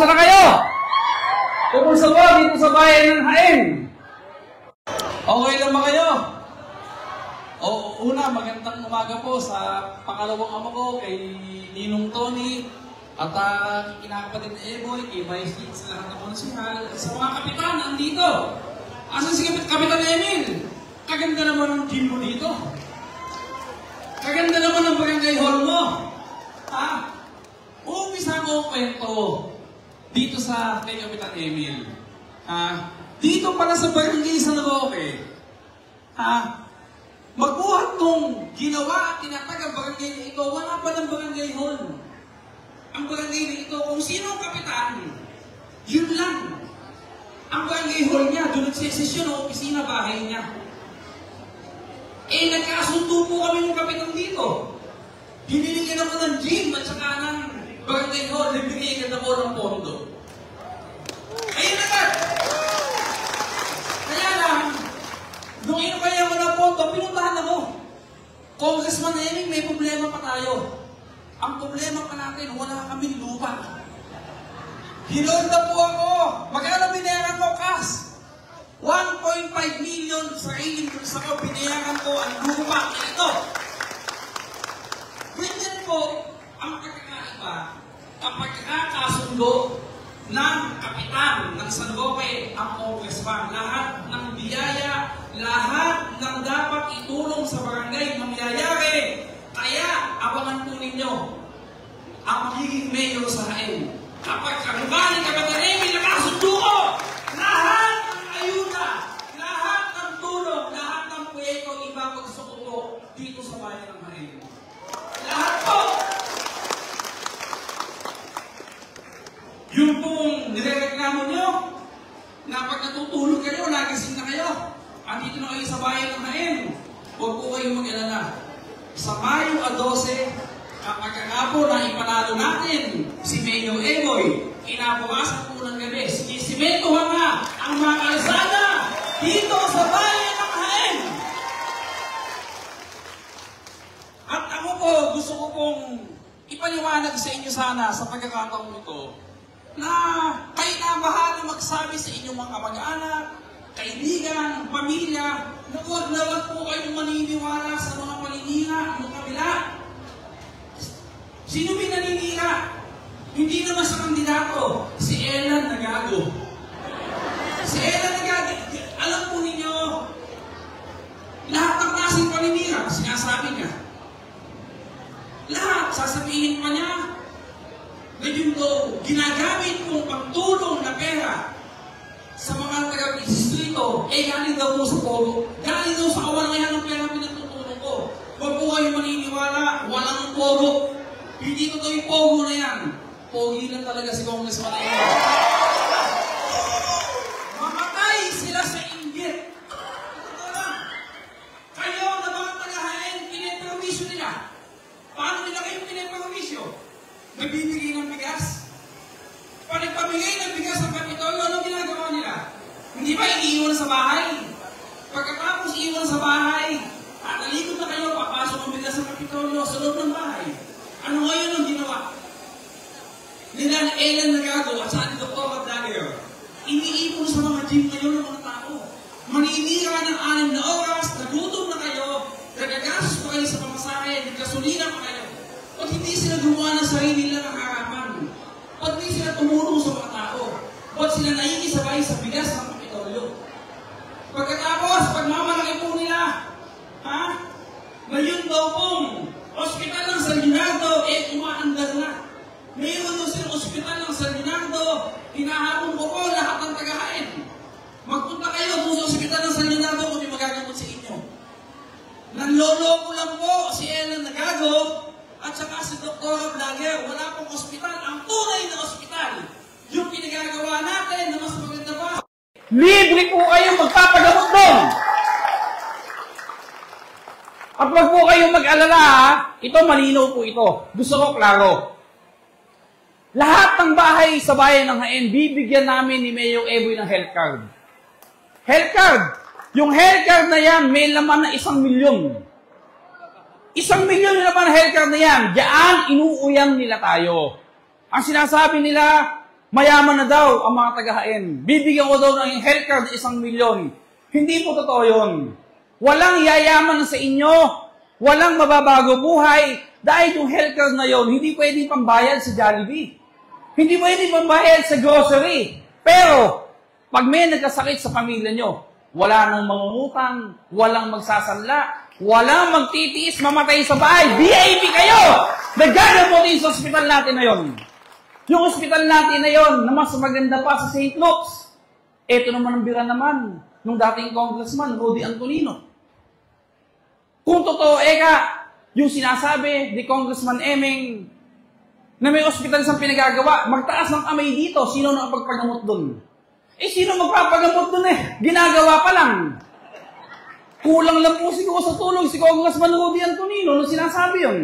Kumusta na kayo? Kumusta po dito sa bayan ng Hain? Okay lang ba kayo? Una, magandang umaga po sa pangalawang ama ko, kay Ninong Tony, at kinakapatid na Eboy, kay Vice Lead, sa lahat ng konsihal, sa mga kapitan, andito. Asan si Kapitan Emil? Kaganda naman ang gym mo dito. Kaganda naman ang barangay hall mo. Umpisa ko ang kwento dito sa kay Kapitan Emil. Dito pala sa barangay San Roque, magbuhat nung ginawa at tinatag ang barangay na ito, wala pa ng barangay hall. Ang barangay na ito, kung sino ang kapitan, yun lang. Ang barangay hall niya, doon nagsesesyon ang opisina, bahay niya. Nagkasundo po kami ng kapitan dito. Biniligan ako ng gym at saka ng barangay hall, nagbigay ako ng pondo. Ayun agad! Kaya lang, nung inukaya ko ng pondo, pinuntahan ako. Congressman Eming, may problema pa tayo. Ang problema pa natin, wala kaming lupa. Hinold na po ako. Magkano binayaran mo, Kas? 1.5 million sa ilim kung sa ko, binayaran ko ang lupa na ito. Ganyan po, ang pagkakaiba, ang pagkakasundo ng kapitan ng San Roque, ang congressman. Lahat ng biyaya, lahat ng dapat itulong sa barangay mangyayari. Kaya, abangan po ninyo ang magiging mayor sa Hain. Kapag karubahan ka ba na rin, nakasundo ko! Lahat ng ayuda, lahat ng tulong, lahat ng proyekto ibabagsak ko dito sa bayan ng Hain. Lahat po! Yung pong nirereklamo nyo, na pag natutulog kayo, nagising na kayo, andito na kayo sa bayan ng Hain, huwag po kayong mag-alala. Sa Mayo 12, kapag po na ipanalo natin si Mayor Eboy, inabukasan po ng gabi, sisimentohan na ang mga kalsada dito sa bayan ng Hain. At ako po, gusto ko pong ipaliwanag sa inyo sana sa pagkakataong ito na kayo na bahala magsabi sa inyong mga kamag-anak, kaibigan, pamilya, na huwag po kayong maniniwala sa mga paninira ng kabila. Sino may naninira? Hindi naman sa kandidato, si Ellen Nagago. Si Ellen Nagago, alam po ninyo, lahat ng klaseng paninira, sinasabi niya. Lahat, sasabihin pa niya, ngayon daw, ginagamit kong pagtulong na pera sa mga taga-distrito, galing daw po sa pogo. Galing daw sa kawalangan ng pera pinagtutulong ko. Huwag po kayo maniniwala, walang pogo. Hindi ko yung pogo na yan. Pogi lang talaga si Congressman Emil. Mamatay sila sa inggit. Ito lang. Kayo na mga taga-Hain, pinipermisyo nila. Paano nila kayo pinipermisyo? Nagbibigay ng bigas? Pag nagpamigay ng bigas sa Kapitolyo, anong ginagawa nila? Hindi ba iniiwan sa bahay? Pagkatapos iiwan sa bahay, talikod na kayo, papasok ang bigas sa Kapitolyo sa loob ng bahay. Ano ngayon ang ginawa? Nila na Ellen Nagago at sa ating Dr. Abdager, iniipon sa mga gym kayo ng mga tao. Maninira ng 6 na oras, nagutom na kayo, nagagastos pa kayo sa pamasahe, nagkasulina pa kayo. Pag hindi sila gumawa ng sarili nila ng harapan, pag hindi sila tumulong sa mga tao, pag sila naikisabay sa bigas ng Kapitolyo. Pagkatapos, pag mamalaki po nila, ngayon daw pong ospital ng San Leonardo, umaandar na. Mayroon daw silang ospital ng San Leonardo, hinahabong ko po lahat ng taga-Hain. Magpunta kayo doon sa ospital ng San Leonardo kung may magagamot sa inyo. Nanloloko lang po si Ellen Nagago at saka si Dr. Abdager. Wala pong ospital. Ang tunay na ospital, yung pinagagawa natin na mas maganda pa. Libre po kayong magpapagamot doon. At wag po kayong mag-alala, ito malinaw po ito. Gusto ko klaro. Lahat ng bahay sa bayan ng Hain, bibigyan namin ni Mayor Eboy ng health card. Health card. Yung health card na yan, may laman na 1 milyon. 1 milyon naman health card na yan. Diyan, inuuyang nila tayo. Ang sinasabi nila, Mayaman na daw ang mga taga-Hain. Bibigyan ko daw ng health card 1 milyon. Hindi po totoo yun. Walang yayaman sa inyo. Walang mababago buhay. Dahil yung health card na yon, hindi pwede pambayad sa Jollibee. Hindi pwede pambayad sa grocery. Pero, pag may nagkasakit sa pamilya nyo, wala nang mangungutang, walang magsasanla, walang magtitiis, mamatay sa bahay. VIP kayo! Nagagamutin sa ospital natin na yon. Yung ospital natin na yon, na mas maganda pa sa St. Luke's. Ito naman ang bira naman, nung dating congressman, Rudy Antonino. Kung totoo, yung sinasabi ni Congressman Emeng na may ospital siyang pinagagawa, magtaas ng kamay dito, sino na ang pagpagamot dun? Sino magpapagamot dun Ginagawa pa lang. Kulang lang po siguro sa tulong si Congressman Rudy Antonino nung sinasabi yun.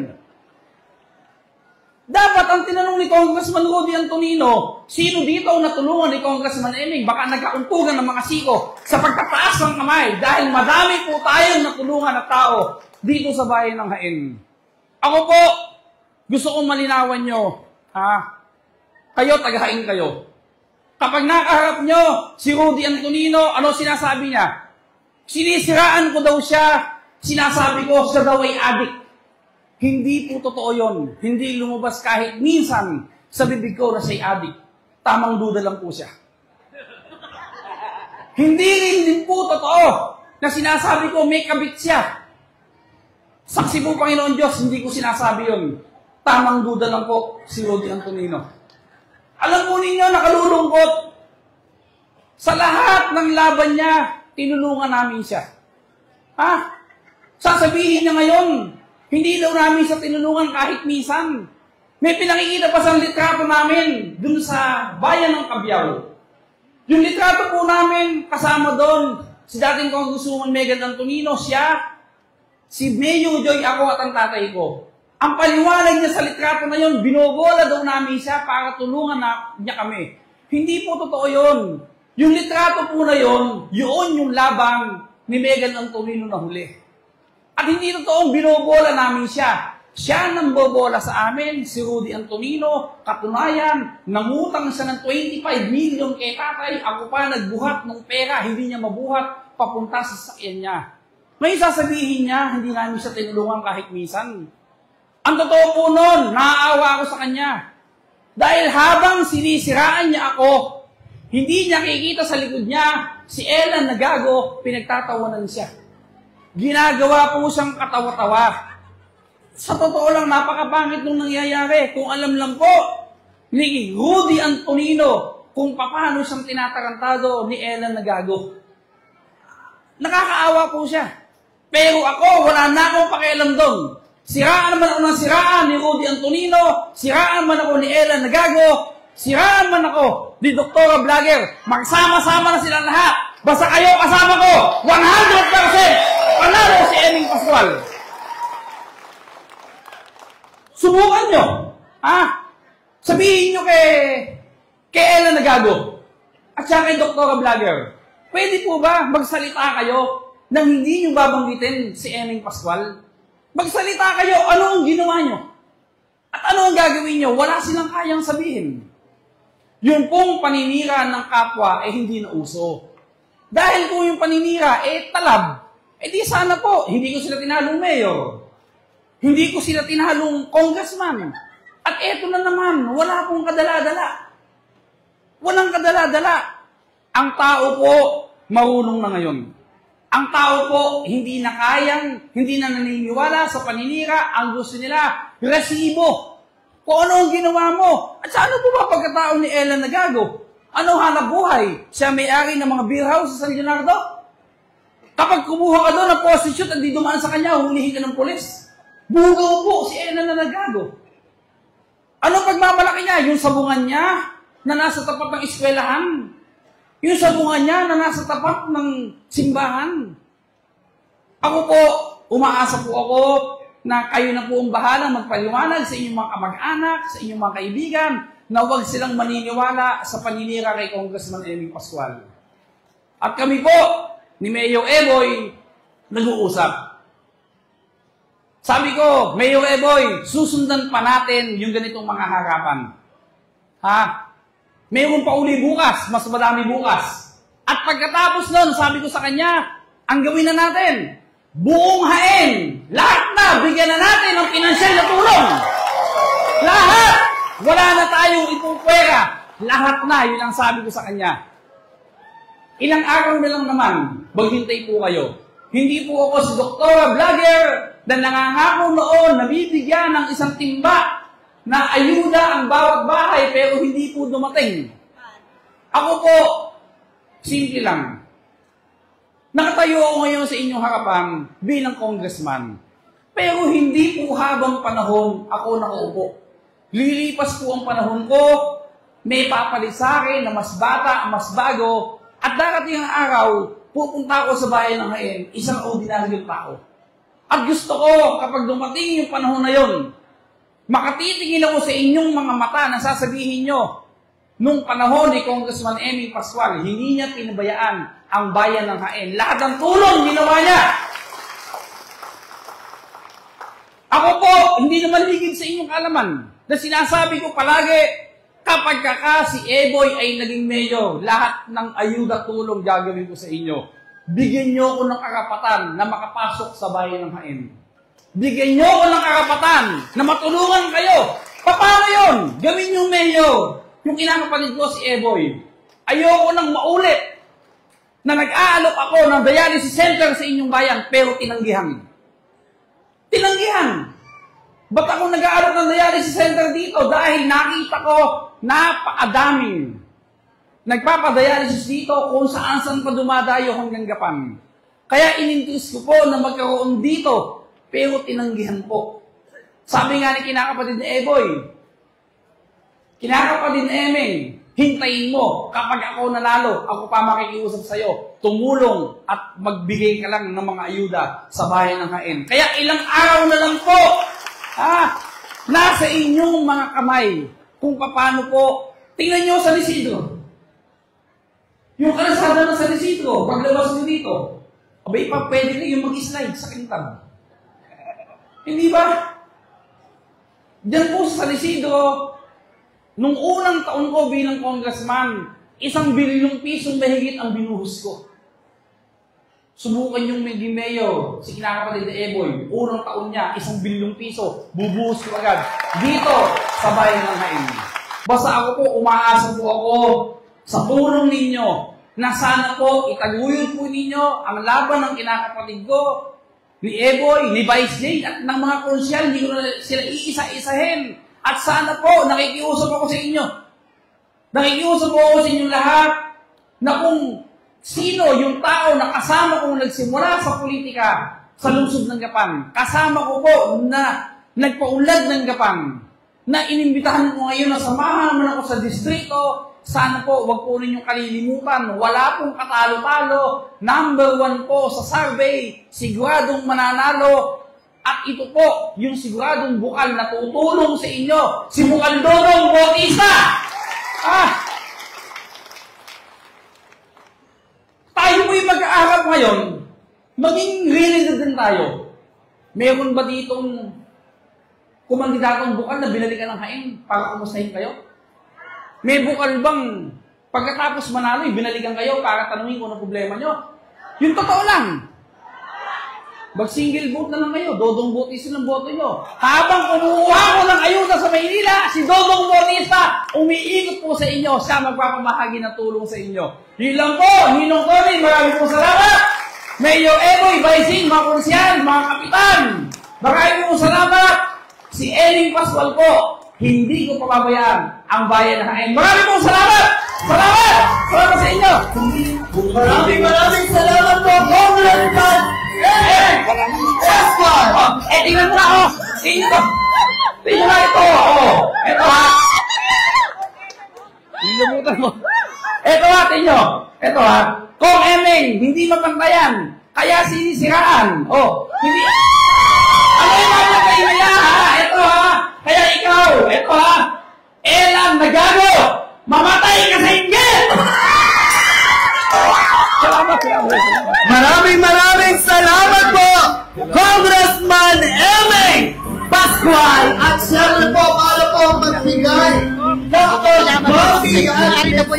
Dapat ang tinanong ni Congressman Rudy Antonino, sino dito ang natulungan ni Congressman Emeng? Baka nagkauntugan ng mga siko sa pagtataas ng kamay dahil madami po tayong natulungan na tao dito sa bayan ng Hain. Ako po, gusto kong malinawan nyo, kayo, taga-Hain kayo. Kapag nakaharap nyo si Rudy Antonino, ano sinasabi niya? Sinisiraan ko daw siya, sinasabi ko siya daw ay adik. Hindi po totoo yun. Hindi lumabas kahit minsan sa bibig ko na siya'y adik. Tamang duda lang po siya. Hindi rin din po totoo na sinasabi ko may kabit siya. Saksi po, Panginoon Diyos, hindi ko sinasabi yun. Tamang duda lang po si Rudy Antonino. Alam po ninyo, nakalulungkot. Sa lahat ng laban niya, tinulungan namin siya. Sasabihin niya ngayon, hindi daw namin siya tinulungan kahit minsan. May pinakikita pa sa litrato namin dun sa bayan ng Cabiao. Yung litrato po namin, kasama doon, si dating Congresswoman Megan Antonino, siya, si Mayo Joy, ako at ang tatay ko. Ang paliwanag niya sa litrato na yun, binobola daw namin siya para tulungan niya kami. Hindi po totoo yun. Yung litrato po na yun, yun yung labang ni Megan Antonino na huli. At hindi totoong binobola namin siya. Siya nang bobola sa amin, si Rudy Antonino, katunayan, nangutang siya ng 25 million kay tatay, ako pa nagbuhat ng pera, hindi niya mabuhat, papunta sa sasakyan niya. May sasabihin niya, hindi namin siya tinulungan kahit minsan. Ang totoo po nun, naaawa ako sa kanya. Dahil habang sinisiraan niya ako, hindi niya kikita sa likod niya, si Ellen na gago, pinagtatawanan siya. Ginagawa po siyang katawa-tawa. Sa totoo lang, napakapangit nung nangyayari. Kung alam lang po ni Rudy Antonino kung paano siyang tinatarantado ni Ellen na gago. Nakakaawa po siya. Pero ako, wala na akong pakialam doon. Siraan naman ako ng siraan ni Rudy Antonino, siraan man ako ni Ellen na gago, siraan man ako ni Doktora Vlogger. Magsama-sama na sila lahat. Basta kayo kasama ko, 100% panalo si Emeng Pascual. Subukan nyo. Sabihin nyo kay Ellen na gago at saka kay Doktora Vlogger. Pwede po ba magsalita kayo nang hindi nyo babanggitin si Emeng Pascual? Magsalita kayo, ano ang ginawa nyo? At ano ang gagawin nyo? Wala silang kayang sabihin. Yun pong paninira ng kapwa hindi na uso. Dahil kung yung paninira talab, di sana po, hindi ko sila tinalong mayor. Hindi ko sila tinalong congressman. At eto na naman, wala pong kadala-dala. Walang kadala-dala. Ang tao po, marunong na ngayon. Ang tao po, hindi na kayang, hindi na naniniwala sa paninira. Ang gusto nila, resibo. Kung ano ang ginawa mo. At sa ano po ba pagkatao ni Ellen na gago? Ano hanap buhay? Siya may-ari ng mga beer house sa San Leonardo? Kapag kumuha ka doon ng prostitute at di dumaan sa kanya, hulihin ka ng pulis. Bugaw po si Ellen na nagago. Ano pagmamalaki niya? Yung sabungan niya na nasa tapat ng eskwelahan. Yung sabungan niya na nasa tapat ng simbahan. Ako po, umaasa po ako na kayo na po ang bahalang magpaliwanag sa inyong mga kamag-anak, sa inyong mga kaibigan, na huwag silang maniniwala sa paninira kay Congressman Emeng Pascual. At kami po, ni Mayor Eboy, nag-uusap. Sabi ko, Mayor Eboy, susundan pa natin yung ganitong mga harapan. Mayroon pa uli bukas, mas madami bukas. At pagkatapos nun, sabi ko sa kanya, ang gawin na natin, buong hain, lahat na, bigyan na natin ng pinansyal na tulong. Lahat! Wala na tayong ipupwera. Lahat na, yun ang sabi ko sa kanya. Ilang araw na lang naman, maghintay po kayo. Hindi po ako si Doktora Vlogger na nangangako noon na bibigyan ng isang timba na ayuda ang bawat bahay pero hindi po dumating. Ako po, simple lang. Nakatayo ako ngayon sa inyong harapan bilang congressman. Pero hindi po habang panahon ako nakaupo. Lilipas po ang panahon ko, may papalit sa akin na mas bata, mas bago, at darating ang araw, pupunta ako sa bayan ng Hain, isang ordinaryong tao. At gusto ko, kapag dumating yung panahon na yon, makatitingin ako sa inyong mga mata na sasabihin nyo, nung panahon ni Congressman Eming Pascual, hindi niya pinabayaan ang bayan ng Hain. Lahat ng tulong ginawa niya. Ako po, hindi naman higit sa inyong kaalaman na sinasabi ko palagi, kapag si Eboy ay naging mayor, lahat ng ayuda tulong gagawin ko sa inyo. Bigyan niyo ako ng karapatan na makapasok sa bayan ng Hain. Bigyan niyo ako ng karapatan na matulungan kayo. Paano yun? Gawin yung mayor. Yung kinakapalit ko si Eboy. Ayoko nang maulit na nag-aalok ako ng dialysis center sa inyong bayan, pero tinanggihan. Tinanggihan. Ba't ako nag-aalok ng dialysis center dito? Dahil nakita ko napakadaming nagpapadialysis dito kung saan-saan pa dumadayo hanggang Gapan. Kaya inintis ko po na magkaroon dito, pero tinanggihan po. Sabi nga ni kinakapatid ni Eboy, kinakapatid ni Eming, hintayin mo, kapag ako nanalo, ako pa makikiusap sa'yo, tumulong at magbigay ka lang ng mga ayuda sa bayan ng Hain. Kaya ilang araw na lang po, nasa inyong mga kamay kung paano po. Tingnan nyo sa Isidro. Yung kalasada ng San Isidro, paglabas nyo dito, abay pa pwede kayong mag-slide sa kintab. Hindi ba? Diyan po sa San Isidro, nung unang taon ko bilang congressman, 1 bilyong pisong mahigit ang binuhos ko. Subukan yung maging mayor, si kinakapatid na Eboy, unang taon niya, 1 bilyong piso, bubuhos ko agad dito sa bayan ng Hain. Basta ako po, umaasa po ako sa tulong ninyo na sana po itaguyod po ninyo ang laban ng kinakapatid ko, ni Eboy, ni Vice Jane, at ng mga konsyal, hindi ko na sila iisa-isahin. At sana po, nakikiusap ako sa inyo. Nakikiusap ako sa inyo lahat na kung sino yung tao na kasama kong nagsimula sa politika sa lungsod ng Gapan, kasama ko po na nagpaunlad ng Gapan, na inimbitahan ko ngayon na samahan naman ako sa distrito. Sana po, wag po ninyong kalilimutan, wala pong katalo-talo, number 1 po sa survey, siguradong mananalo, at ito po, yung siguradong bukal na tutulong sa inyo, si Bukal Dodong Bautista! Tayo po yung mag-aarap ngayon, maging realidad din tayo. Meron ba ditong kumandidatong bukal na binalikan ng Hain para kumustahin kayo? May bukal bang pagkatapos manalo, binalikan kayo para tanungin kung ano problema nyo? Yung totoo lang. Mag-single vote na lang kayo. Dodong Bautista ng boto nyo. Habang kumuha ko ng ayuda sa Maynila, si Dodong Bautista umiikot po sa inyo. Siya magpapamahagi ng tulong sa inyo. Yun lang po. Ninong Tony, maraming po salamat. Mayor Eboy, Baising, mga konsyal, mga kapitan. Maraming po salamat. Si Eming Pascual po. Hindi ko pababayaan ang bayan ng Hain. Maraming pong salamat! Salamat! Salamat sa inyo! Maraming salamat po, Congressman Pascual! Tingnan mo na ako! Tingnan mo na ito! Ito ha! Nilamutan mo. Ito ha, tingnan. Ito ha. Kung Eming, hindi mapantayan, kaya sinisiraan. Hindi. Ano yung mga kayo niya ha? Ito ha. Kaya ikaw, ito ha, Elan Nagago, mamatay ka sa inggit! Maraming salamat po, Congressman Eming Pascual! At siya na po para po magbigay ng mensahe po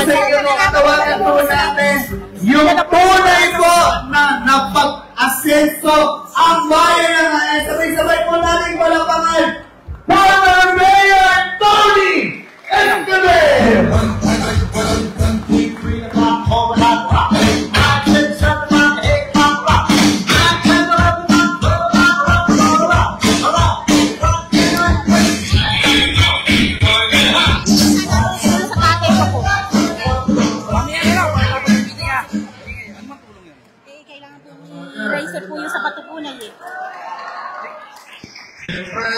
sa inyo mo, katawagan po natin yung tunay po na napag-asenso ang bayan ng Hain. Sabay-sabay po natin palapangan para Mayor Tony Escobar! Eraser po yung sa katupunan eh. Siyempre,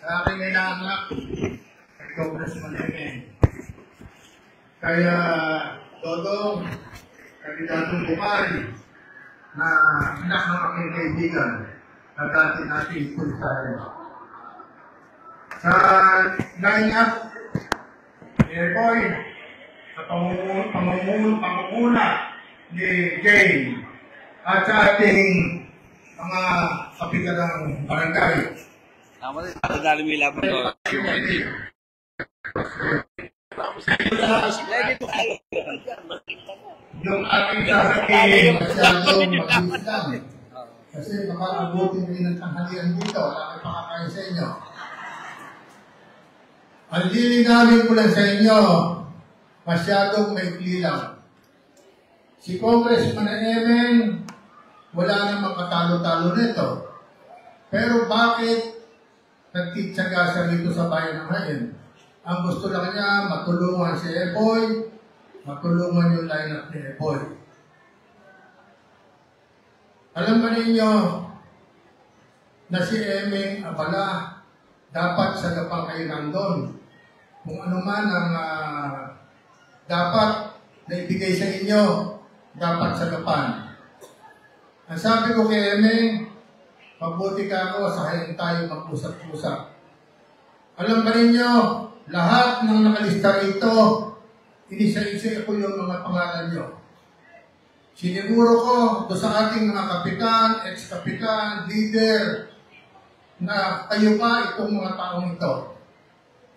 sa aking inaanak, Congressman Emeng. Kaya, Dodong, kandidatong bumari na anak ng aking kaibigan na dati natin pulsahin. Sa line-up, Boy, sa pangunguna ni Jane at sa ating mga kapitan ng barangay. Tama rin, nadali mo yung laban ko. Yung ating sasabihin, masyadong mag-islam. Kasi baka abutin rin ng tanghalian dito, bakit pakakain sa inyo. Ang lilinawin ko lang sa inyo, masyadong maikli lang. Si Congressman Emeng, wala nang makatalo-talo nito. Pero bakit nagtitsaga siya dito sa bayan ng Hain? Ang gusto lang niya, matulungan si Eboy, matulungan yung lineup ni Eboy. Alam ba ninyo na si Emeng abala, dapat sa gapang kayo nandun. Kung ano man ang dapat na ibigay sa inyo, dapat sa gapan. Ang sabi ko kay Emeng, mabuti ka ako, sahayin tayo mag-usap-usap. Alam ba ninyo, lahat ng nakalista rito, inisa-isa ko yung mga pangalan nyo. Siniguro ko do sa ating mga kapitan, ex-kapitan, leader, na kayo pa itong mga taong ito.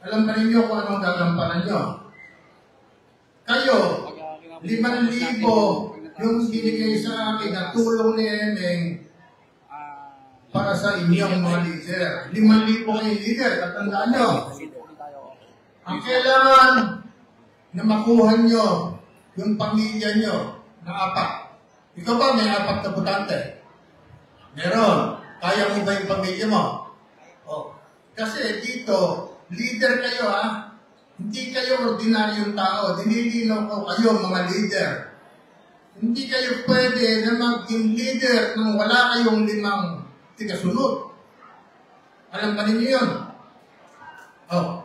Alam ba ninyo kung anong gagampanan nyo? Kayo, 5,000 yung binigay sa akin na tulong ni Emeng para sa inyong mga leader. 5,000 kayong leader, tatandaan nyo. Ang kailangan na makuha nyo yung pamilya nyo na 4. Ikaw ba may 4 na butante? Meron. Kaya mo ba yung pamilya mo? Oh. Kasi dito, leader kayo ha. Hindi kayo ordinaryong tao. Dinilinaw ko kayo mga leader. Hindi kayo pwede na maging leader nang wala kayong 5 tigasunod. Alam ba ninyo yun? Oh.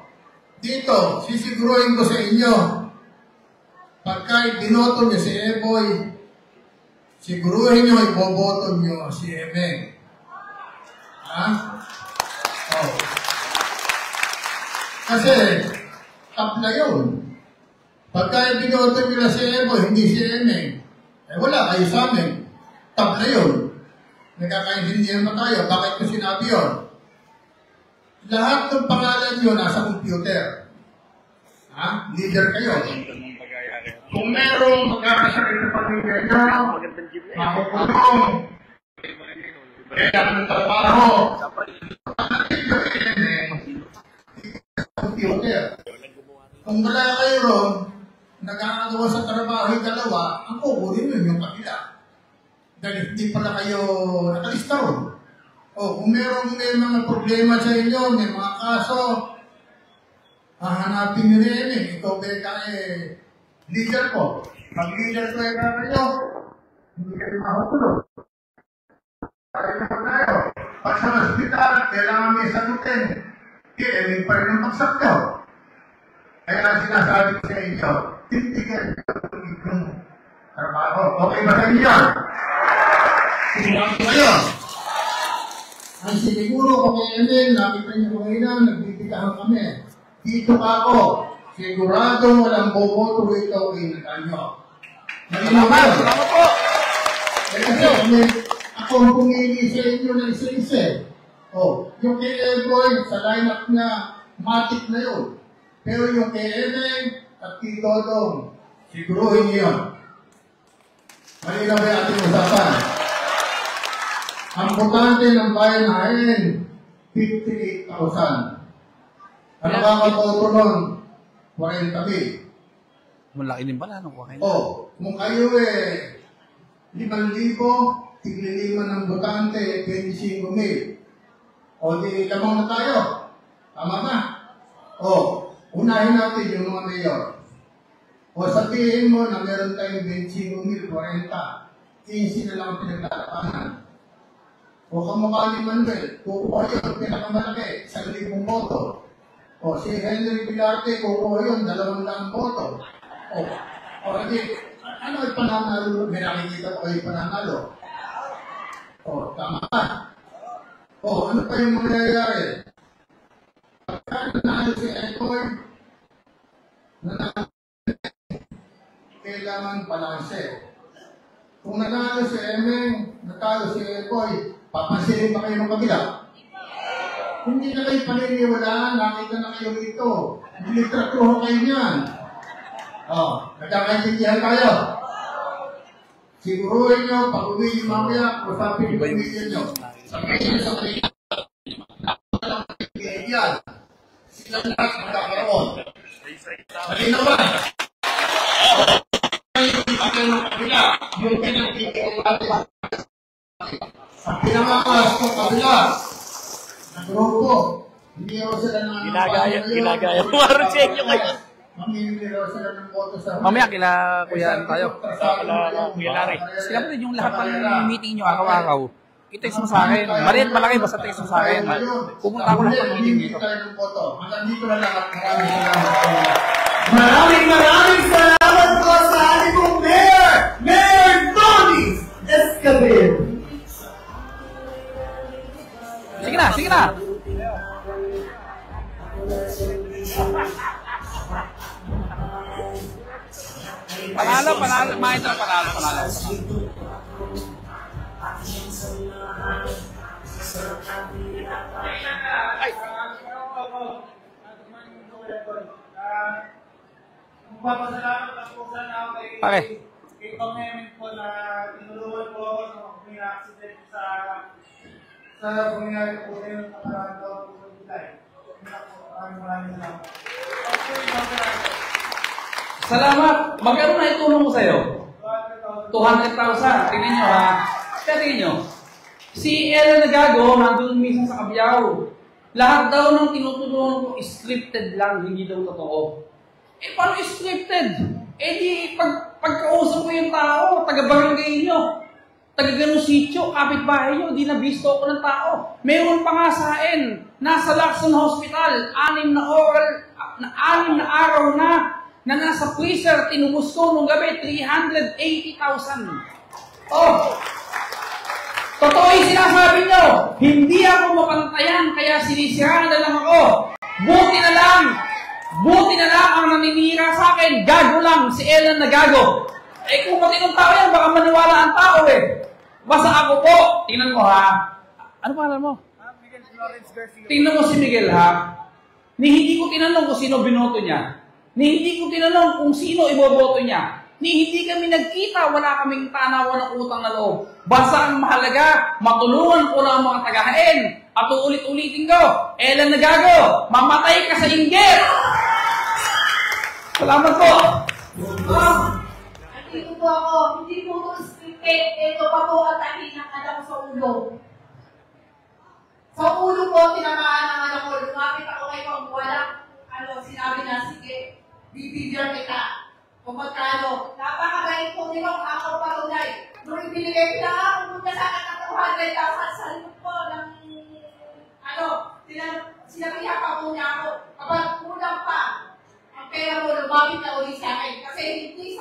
Dito, sisiguruhin ko sa inyo, pagka binoto niyo si Eboy, siguruhin niyo iboboto niyo si Emeng. Ha? Oh. Kasi, tapla yun. Pagka binoto niyo na si Eboy, hindi si Emeng, wala kayo sa amin. Tapla yun. Nagkakaintindihan pa tayo. Bakit ko sinabi yun? Lahat ng pangalan nyo nasa computer. Ha? Leader kayo. Kung merong magkakasakit sa pamilya nyo, makukulong, kaya ng trabaho, computer. Kung wala kayo ron, nag-aagawa sa trabaho yung dalawa, ang kukunin yun yung kapila. Dahil hindi pala kayo nakalista ron. O, kung may mga problema sa inyo, may mga kaso, hahanapin nyo rin eh. Ikaw ba leader ko? Pag leader ko kayo, hindi kayo makakulong. Pag sa hospital, kailangan may sagutin. May pa rin ang pagsakto. Kaya sinasabi ko sa inyo, tintigan yung trabaho. Okay ba sa inyo? Sinabi ko kayo. Ang siniguro ko kay Emeng, nakita niyo ko ngayon, nagbibitahan kami. Dito ka ako. Sigurado walang boboto ito kay Natanyo. Salamat po! Kasi ako ang pumili sa inyo ng isa-isa. Oh, yung kay Eboy, sa lineup niya, matik na yun. Pero yung kay Emeng at kay Todong, siguruhin niyo yun. Malinaw ba yung ating usapan? Ang butante ng bayan natin, 58,000. Ano ba ang boto nun? 40,000. Malaki din pala, no? Kung kayo 5,000, tiglilima ng butante, 25,000. Di lamang na tayo. Tama ba? Unahin natin yung mga mayor. Sabihin mo na meron tayong 25,000, 40. 15 na lang ang pinaglalapanan. Kamukha ni Manuel, kukuha yun, pinakamalaki, 1,000 boto. Si Henry Pilarte, kukuha yun, 200 boto. Ano ay pananalo? May nakikita ko kayo pananalo. Tama ka. Ano pa yung mangyayari? Pagka nanalo si Ekoy, kailangan balanse. Kung nanalo si Emeng, natalo si Ekoy, papansinin ba kayo ng kabila? Hindi na kayo paniniwalaan, nakita na kayo rito. Nilitratuho kayo niyan. Nagkakaintindihan tayo. Siguruhin nyo, pag uwi yung mamaya, usapin yung pamilya nyo. Sabihin nyo sa pamilya. Yan. Sila lahat magkakaroon. Malinaw ba? Yung pinagpipigil natin. Ang pinamakas ng kabila ng grupo, hindi ako sila ng Ginagaya. Marusenyo kayo. mamimili raw sila ng boto sa... Mamaya kila Kuya tayo. Kuya Larry. Sila po yung lahat ng meeting nyo araw-araw. I-text mo sa akin. Marian malaki, basta text mo sa akin. Pupunta ako lang sa meeting dito. Hanggang dito na lang at Maraming salamat po sa ating pong Mayor! Mayor Tony Escabel! Sige na, sige na! Panalo, panalo. Mahit na panalo, panalo. Ay! Magpapasalamat lang po sana ako Pare. kay Pang-Emin po na tinulungan po ako sa mga accident sa pangyayari po na yung nakaraan daw po sa July. Maraming salamat. Salamat! Magkano na itulong ko sa'yo? 200,000. Tingnan nyo ha. Tingnan nyo. Si Ellen Nagago, nandun minsan sa Cabiao. Lahat daw ng tinutulungan ko scripted lang, hindi daw totoo. Paano scripted? Di pagkausap ko yung tao, taga-barangay nyo, taga-ganong sityo, kapitbahay nyo, di nabisto ako ng tao. Meron pa nga sa akin, nasa Lacson Hospital, 6 na araw na nasa freezer, tinubos ko nung gabi, 380,000. Totoo yung sinasabi nyo, hindi ako mapantayan, kaya sinisiraan na lang ako. Buti na lang ang naninira sa akin, gago lang, si Ellen Nagago. Kung matinong tao yan, baka maniwala ang tao Basta ako po, tingnan mo ha. Ano pangalan mo? Miguel Florence Garcia. Tingnan mo si Miguel ha. Hindi ko tinanong kung sino binoto niya. Hindi ko tinanong kung sino iboboto niya. Hindi kami nagkita, wala kaming tanawan ng utang na loob. Basta ang mahalaga, matulungan ko lang ang mga tagahain. At uulit-ulitin ko, Ellen Nagago, mamatay ka sa inggit! Salamat po! Nandito po ako, hindi po ito scripted, ito pa po ang tahin ng anak ko sa ulo. Sa ulo po, tinamaan ng anak ko, lumapit ako kay Pangbuwala. Sinabi na, sige, bibigyan kita. Kung magkano, napakabait po, di ba, ako patunay. Nung ibinigay na ako, punta sa akin ng 200,000 sa likod po ng, sinabihan pa po niya ako. Kapag kulang pa, ang pera mo, lumapit na ulit sa akin. Kasi hindi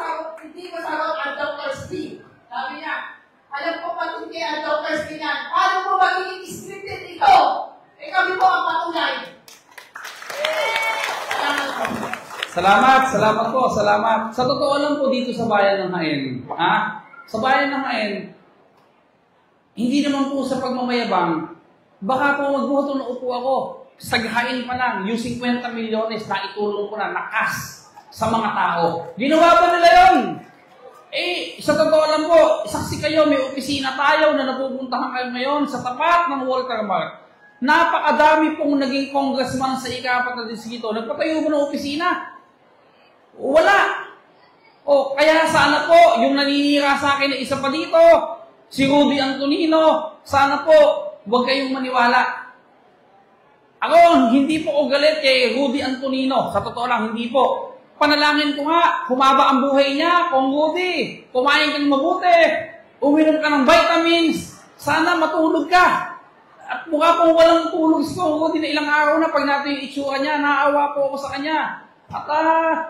ko sagot ang doctor's fee. Sabi niya, alam ko patunay ang doctor's fee niyan. Paano mo magiging scripted ito? Kami po ang patunay. Salamat po, salamat. Sa totoo lang po dito sa bayan ng Hain, sa bayan ng Hain, hindi naman po sa pagmamayabang, baka po magbuhato na upo ako. saghain pa lang, yung 50 milyones na itulong ko na nakas sa mga tao. Ginawa ba nila yun? Eh, sa totoo lang po, saksi kayo, may opisina tayo na napupuntahan kayo ngayon sa tapat ng Walter Mart. Napakadami pong naging congressman sa ika-4 na distrito. Nagpatayo mo ng opisina? Wala. O, kaya sana po, yung naninira sa akin na isa pa dito, si Rudy Antonino, sana po, huwag kayong maniwala. Ako, hindi po ko galit kay Rudy Antonino. Sa totoo lang, hindi po. Panalangin ko nga, humaba ang buhay niya, kung Rudy, kumain ka ng mabuti, uminom ka ng vitamins, sana matulog ka. At mukha pong walang tulog si Kong Rudy na ilang araw na pag natin yung itsura niya, naawa po ako sa kanya. At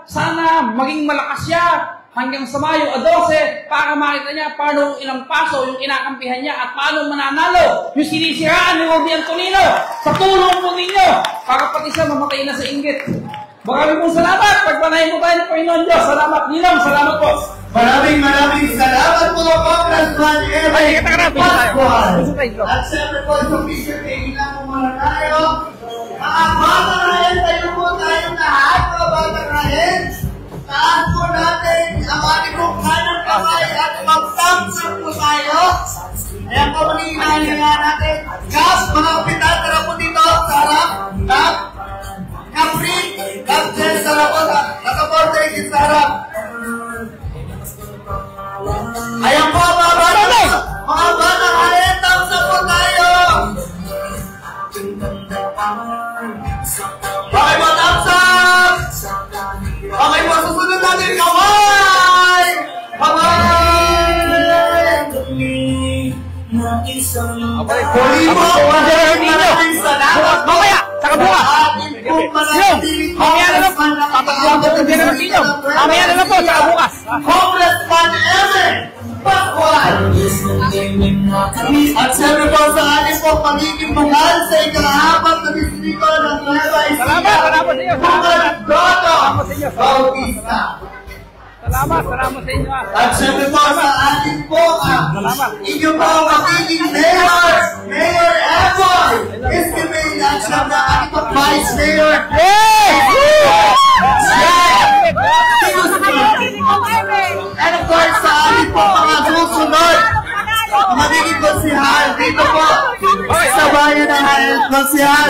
sana maging malakas siya hanggang sa Mayo 12 para makita niya paano ilang paso yung kinakampihan niya at paano mananalo yung sinisiraan ni Rudy Antonino sa tulong po ninyo para pati siya mamatay na sa inggit. Maraming pong salamat. Pagpanahin po tayo ng Panginoon Diyos. Salamat. Ninong, salamat po. Maraming salamat po, Congressman Eric Pascual. At siyempre po, sa picture taking lang po muna tayo. Mga bata ngayon, tayo po tayong lahat, mga bata ngayon. Taas po natin ang ating kong kanang kamay at mag-thumbs up po tayo. Ayan po, magiging nahilingan natin. Kap, mga kapitan, tara po dito sa harap. Kap, Capri, Kap, dyan sa harap po. Nakaporte, sa harap. Ayan po, mga bata. Mga bata ngayon, thumbs up po tayo. Okay po, thumbs up! Okay po, susunod natin kamay! Huli po, maraming salamat po! Mamaya, saka bukas! Mamaya na lang po! Mamaya na lang po, saka bukas! Congressman Eric Pascual! At siyempre po sa ating po pagiging mahal sa ika-4 na distrito ng Nueva Ecija. Salamat sa iyo! Salamat Bautista. Salamat sa inyo! At siyempre po sa ating po inyo po magiging Mayor Evoy Escamilla at siyempre ating po Vice Mayor and of course sa ating po mga susunod magiging konsihal dito po sa bayan ng Hayan, konsihal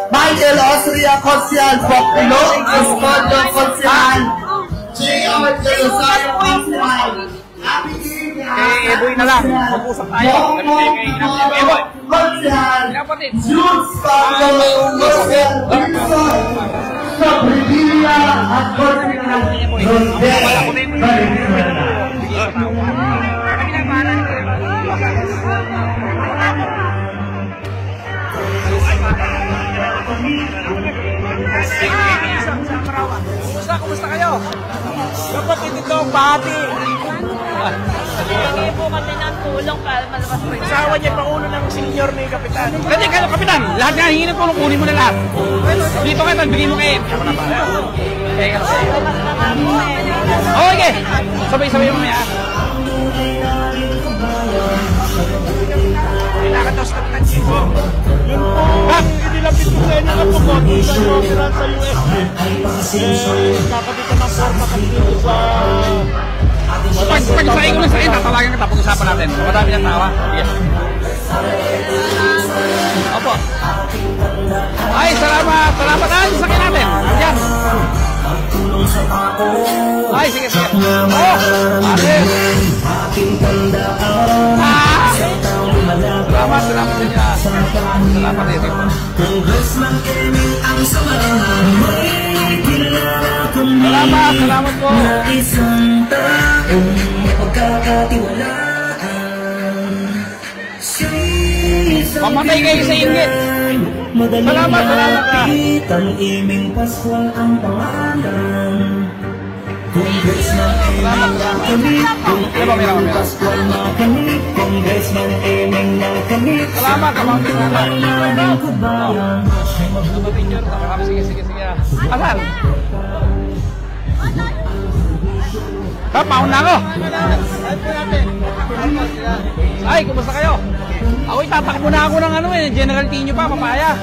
Michael Austria, konsihal Populo, Escoldo, konsihal J.R. Rosario, konsihal Eboy na lang, mag-usap tayo. Eboy! konsihal Jules Pablo, konsihal Wilson Sabrina at konsihal Rodel Kumusta kayo? Kapatid ito ang bahati. Kami po kami ng tulong para malabas po. Asawa niya pangulo ng senior ni Kapitan. Kasi kayo, Kapitan, lahat nga hingin ng tulong, kunin mo na lahat. Dito kayo, bigyan mo kayo. Okay, sabay-sabay mo mamaya. Kailangan daw sa Kapitan Chico. Yun po, ang inilapit ko sa inyo na po sa operan sa US. Kakabit ng forma kami dito sa... Pag sasayin ko lang sa akin, tatalagan kita, pag-usapan natin. Madami ng tawa. Yes. Opo. Ay, salamat. Salamat tayo sa akin natin. Yan. Ay, sige, sige. Oh, ate. Salamat sa inyo. Salamat dito. Salamat po. Mamatay kayo sa inggit. Salamat ka. Ang iming Pascual ang pangalan. Congressman kami, Congressman Pascual na kami, Congressman Eming na kami. Salamat, Pangalan ko bayan. Sige. Asan? Mauna ako. Ay, kumusta kayo? Ako itatakbo na ako ng General Tino pa, papaya.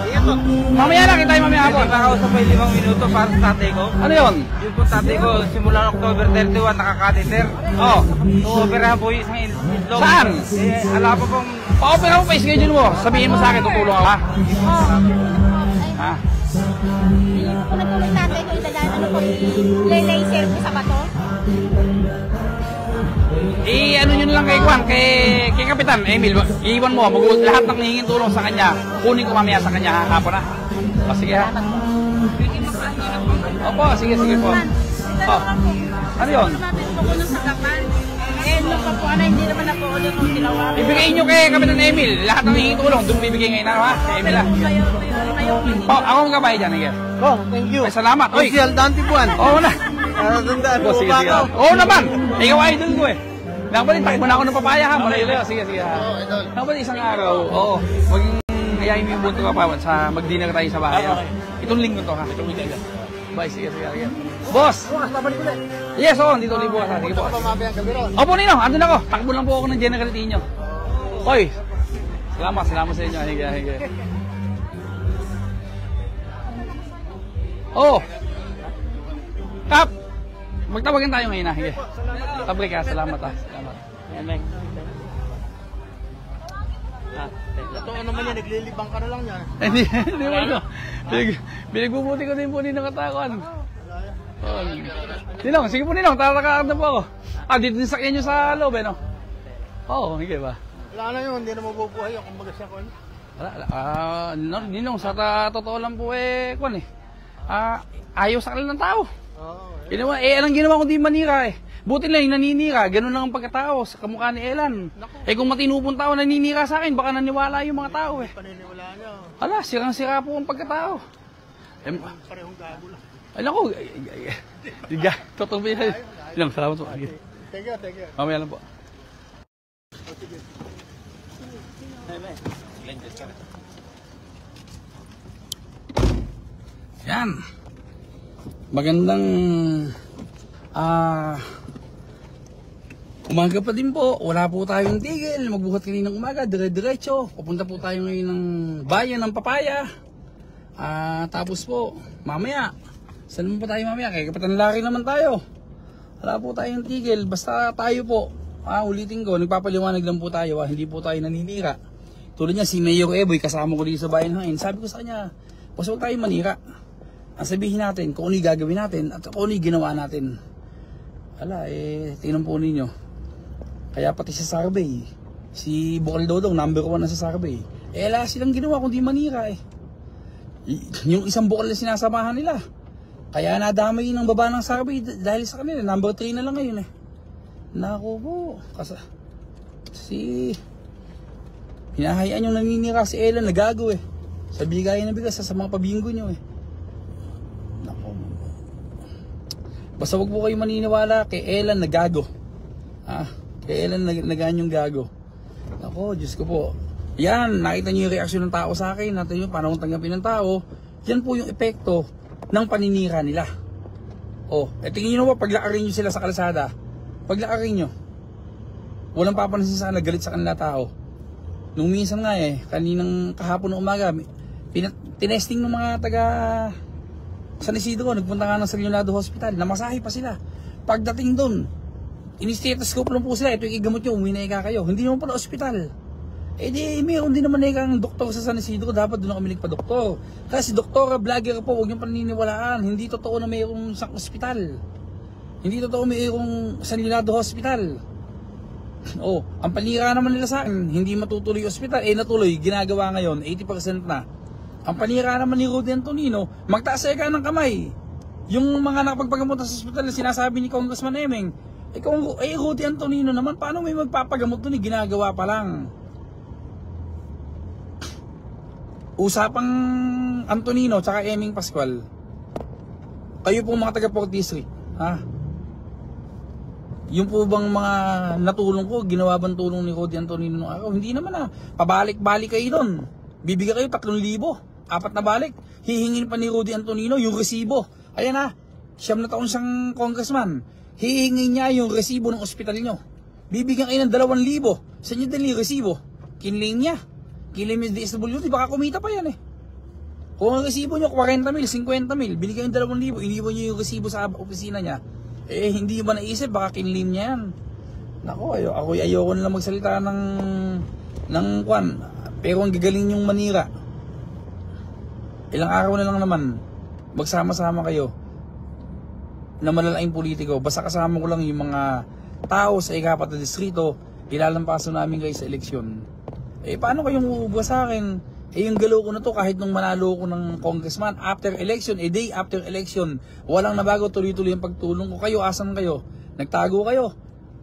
Mamaya na, kita tayo mamaya ako. Nakausap pa yung 5 minuto para sa tatay ko. Ano yun? Yun po tatay ko, simula October 31, nakakateter. Oo. Operahan po yung isang itlog. Saan? Ala pa pong... Pa-opera mo pa schedule mo. Sabihin mo sa akin, tutulong ako ha. Ha? Kung nagtulong natin ko idadaan, ano po, laser po sa bato. Ano yun lang kay Juan, kay Kapitan Emil, iiwan mo, lahat ng hihingin tulong sa kanya, kunin ko mamaya sa kanya hapon na. O sige ha. Opo, sige po. Oh. Ano yun? Tulong sa kapan. Eh, nung pa po, hindi naman na po ulit kung tinawa. Ibigay nyo kay Kapitan Emil, lahat ng hihingin tulong, doon bibigay ngayon ha, kay Emil ha. Oh, ako ang gabay dyan, Miguel. Oh, thank you. Ay, salamat. Oy, Social Dante Buwan. oo na. Tandaan Oh, mo sige, ba sige. ako? Oo naman. Ikaw idol ko eh. Nakabalik, takbo na ako ng papaya ha. Malayo-layo. Sige. Nakabalik isang araw. Oo. Maging hayain mo yung bunto ka pa sa mag-dinner tayo sa bahay. Itong linggo to ha. Itong weekend. Bye, sige. Boss! Yes, oo. Dito ulit bukas ha. Sige po. Opo, Nino. Andun ako. Takbo lang po ako ng General Tino. Oy. Salamat sa inyo. Hige. Oh. Kap! Magtawagan tayo ngayon ha. Hige. Tabre ka. Salamat ha. Salamat. Amen. Ito naman yan, naglilibang ka na lang yan. Hindi mo ito. Binagbubuti ko din po ni nakatakuan. Ninong, sige po Ninong. Tatakaan na po ako. Dito din sakyan nyo sa loob no? Oo, hige ba? Wala na yun, hindi na mabubuhay ako kumbaga siya ko. Ninong, sa totoo lang po kwan ayaw sa kanila ng tao. Ginawa, anong ginawa ko di manira Buti lang yung naninira, ganun lang ang pagkatao sa kamukha ni Elan. Kung matinupong tao naninira sa akin, baka naniwala yung mga tao Paniniwala niya. Ala, sirang-sira po ang pagkatao. Parehong gago lang. Ay naku, totoo ba yan? Ilang, salamat po. Thank you. Mamaya lang po. Yan. Magandang umaga pa din po. Wala po tayong tigil. Magbuhat kaninang umaga, dire-diretso. Pupunta po tayo ngayon ng bayan ng Papaya. Tapos po, mamaya. Saan mo pa tayo mamaya? Kaya Kapitan Larry naman tayo. Wala po tayong tigil. Basta tayo po. Ulitin ko, nagpapaliwanag lang po tayo. Hindi po tayo naninira. Tulad niya, si Mayor Eboy, kasama ko dito sa bayan hangin. Sabi ko sa kanya, basta huwag tayo manira. Sabihin natin kung ano yung gagawin natin at kung ano yung ginawa natin. Ala, tingnan po ninyo. Kaya pati sa survey, si Bukal Dodong, number 1 na sa survey. Wala silang ginawa kundi manira Yung isang bukal na sinasamahan nila. Kaya nadamay ng baba ng survey dahil sa kanila. Number 3 na lang ngayon Naku po. Hinahayaan yung naninira si Elan, nagago Sa bigayan na bigas, sa mga pabinggo nyo Naku. Basta wag po kayo maniniwala kay Elan na gago. Kay Elan nagaan yung gago. Ako, Diyos ko po. Yan, nakita niyo yung reaksyon ng tao sa akin. Natin yung panahon tanggapin ng tao. Yan po yung epekto ng paninira nila. Tingin nyo ba, paglakarin nyo sila sa kalsada, paglakarin nyo, walang papansin sa kanila, galit sa kanila tao. Nung minsan nga kaninang kahapon ng umaga, tinesting ng mga taga San Isidro, nagpunta nga ng San Leonardo Hospital, namasahe pa sila. Pagdating doon, ini-stethoscope lang po sila, ito ikigamot nyo, umuwi na kayo. Hindi naman pala ospital. Mayroon din naman ng doktor sa San Isidro, dapat doon kami nagpa-doktor. Kasi doktora, vlogger po, huwag niyong paniniwalaan. Hindi totoo na mayroong sa ospital. Hindi totoo mayroong San Leonardo Hospital. Ang panira naman nila sa akin, hindi matutuloy yung ospital. Natuloy, ginagawa ngayon, 80% na. Ang panira naman ni Rudy Antonino, magtaas ka ng kamay. Yung mga nakapagpagamot sa ospital na sinasabi ni Congressman Emeng, Rudy Antonino naman, paano may magpapagamot doon? Ginagawa pa lang. Usapang Antonino tsaka Emeng Pascual, kayo po mga taga 4th District, yung po bang mga natulong ko, ginawa bang tulong ni Rudy Antonino nung araw? Hindi naman pabalik-balik kayo doon. Bibigyan kayo 3,000, 4 na balik. Hihingin pa ni Rudy Antonino yung resibo. Ayan 9 na taon siyang congressman. Hihingin niya yung resibo ng ospital nyo. Bibigyan kayo ng 2,000. Sa inyo dali resibo. Kinlaim niya. Kinlaim niya DSWD, baka kumita pa yan eh. Kung ang resibo nyo 40 mil, 50 mil, binigyan yung 2,000, iniwan nyo yung resibo sa opisina niya, eh hindi ba naisip, baka kinlaim niya yan. Nako, ayoko na lang magsalita ng kwan. Pero ang gagaling yung manira. Ilang araw na lang naman, magsama-sama kayo na malalaking politiko. Basta kasama ko lang yung mga tao sa ikapat na distrito, ilalampaso namin kayo sa eleksyon. Eh paano kayong uubra sa akin? Eh yung galaw ko na to, kahit nung manalo ko ng congressman, after election, a day after election, walang nabago, tuloy-tuloy yung pagtulong ko. Kayo, asan kayo? Nagtago kayo.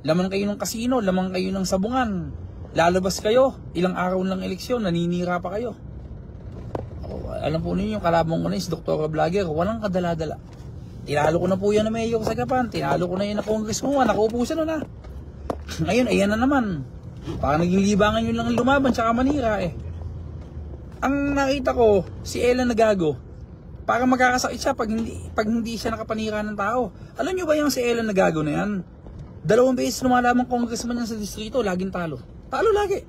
Laman kayo ng kasino, laman kayo ng sabungan. Lalabas kayo, ilang araw lang eleksyon, naninira pa kayo. Alam po ninyo, yung kalabang ko na si Dr. Vlogger, walang kadala-dala. Tinalo ko na po yan na mayor sa Gapan, tinalo ko na yan na congressman, nakaupo siya nun ha. Ngayon, ayan na naman. Parang naging libangan yun lang lumaban, tsaka manira eh. Ang nakita ko, si Ella Nagago, para magkakasakit siya pag hindi siya nakapanira ng tao. Alam nyo ba yung si Ella Nagago na yan? 2 beses lumalamang congressman yan sa distrito, laging talo. Talo lagi.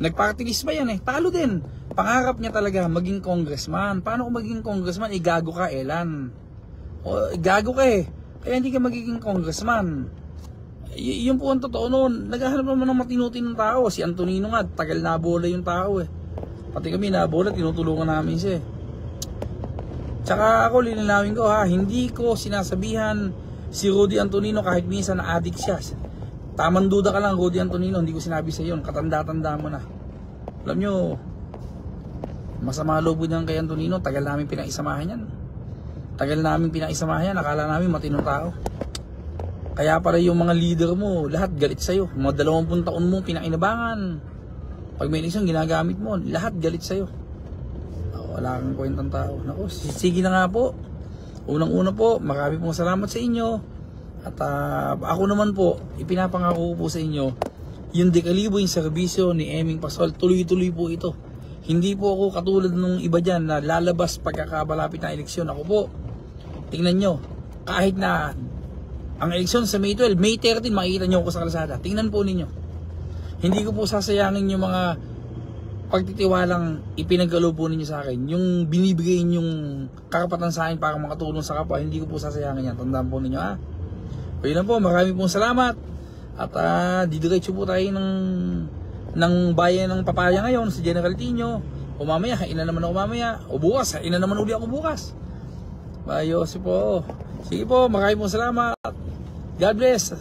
Nag-party list ba yan eh? Talo din. Pangarap niya talaga maging congressman. Paano kung maging congressman? Gago ka, Elan. O, gago ka eh. Kaya hindi ka magiging congressman. Yung po ang totoo noon. Naghahanap naman ng matinutin ng tao. Si Antonino nga, tagal na bola yung tao eh. Pati kami nabola, tinutulungan namin siya. Tsaka ako, lilinawin ko ha, hindi ko sinasabihan si Rudy Antonino kahit minsan na addict siya. Tamang duda ka lang, Rudy Antonino, hindi ko sinabi sa iyo, katanda-tanda mo na. Alam nyo, masama loob niyan kay Antonino, tagal namin pinaisamahan yan. Tagal namin pinaisamahan yan, akala namin matinong tao. Kaya para yung mga leader mo, lahat galit sa'yo. Mga 20 taon mo pinainabangan. Pag may eleksyon, ginagamit mo, lahat galit sa'yo. Wala kang kwentang tao. Naku, sige na nga po. Unang-una po, marami pong salamat sa inyo. At ako naman po, ipinapangako po sa inyo, yung dekalibo yung serbisyo ni Eming Pascual, tuloy-tuloy po ito. Hindi po ako katulad nung iba dyan na lalabas pagkakabalapit ng eleksyon. Ako po, tingnan nyo, kahit na ang eleksyon sa May 12, May 13, makikita nyo ako sa kalsada. Tingnan po ninyo. Hindi ko po sasayangin yung mga pagtitiwalang ipinagkaloob po ninyo sa akin. Yung binibigay yung karapatan sa akin para makatulong sa kapwa, hindi ko po sasayangin yan. Tandaan po ninyo ha. O yun lang po, marami pong salamat. At didiretso po tayo ng bayan ng Papaya ngayon sa General Tino. O mamaya, hain na naman ako mamaya. O bukas, hain na naman uli ako bukas. Bayos po. Sige po, marami pong salamat. God bless.